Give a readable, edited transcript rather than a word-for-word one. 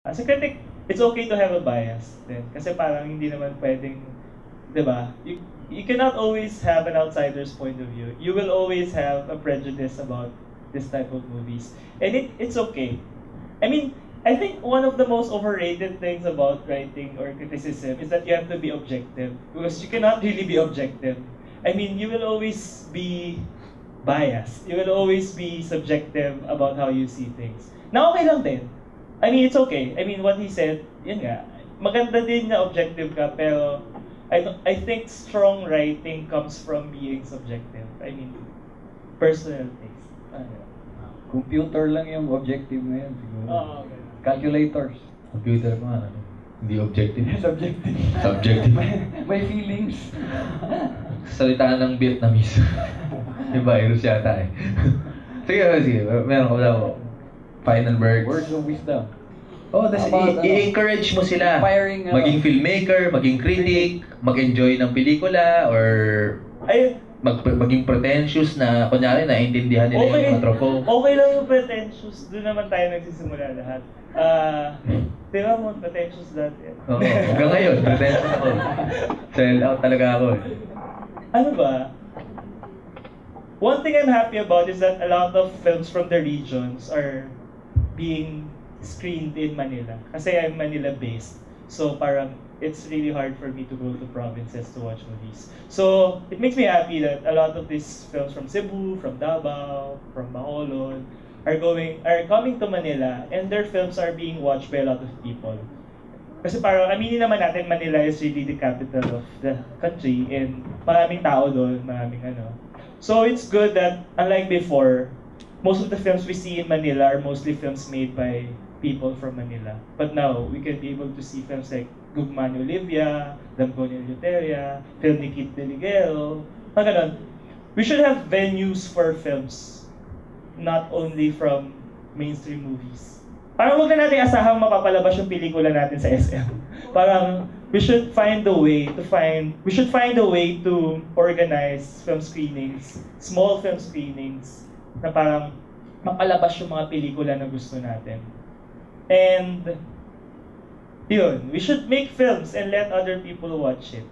As a critic, it's okay to have a bias din. Kasi parang hindi naman pwedeng, di ba? You cannot always have an outsider's point of view. You will always have a prejudice about this type of movies. And it's okay. I mean, I think one of the most overrated things about writing or criticism is that you have to be objective. Because you cannot really be objective. I mean, you will always be biased. You will always be subjective about how you see things. Na okay lang din. I mean, it's okay. I mean, what he said, yun nga, maganda din na objective ka, pero I think strong writing comes from being subjective. I mean, personal taste. Computer lang yung objective ngayon, siguro. Okay. Calculators. Computer mo, ano? Hindi objective. Subjective. Subjective. May feelings. Salitaan ng Vietnamese. Yung virus yata eh. Sige. Meron ko daw. Final words. Words of wisdom. Oh, i-encourage mo sila. Inspiring, maging filmmaker, maging critic, mag-enjoy ng pelikula, or maging pretentious na, kunyari, naintindihan nila Okay. yung mga tropo. Okay lang yung pretentious. Doon naman tayo nagsisimula lahat. Diba mo, pretentious dati. Oo, hanggang ngayon, pretentious ako. Sell out talaga ako eh. Ano ba? One thing I'm happy about is that a lot of films from the regions are being screened in Manila. Kasi I'm Manila-based. So parang it's really hard for me to go to provinces to watch movies. So it makes me happy that a lot of these films from Cebu, from Davao, from Bacolod are coming to Manila, and their films are being watched by a lot of people. Kasi parang aminin naman natin, Manila is really the capital of the country, and maraming tao doon, maraming ano. So it's good that, unlike before, most of the films we see in Manila are mostly films made by people from Manila. But now, we can be able to see films like Gugman Olivia, Damgon Eleuteria, film ni Kit Deligero, mga ganun. We should have venues for films, not only from mainstream movies. Parang huwag na natin asahang mapapalabas yung pelikula natin sa SM. Parang we should find a way to organize film screenings, small film screenings, na parang mapalabas yung mga pelikula na gusto natin. And yun, we should make films and let other people watch it.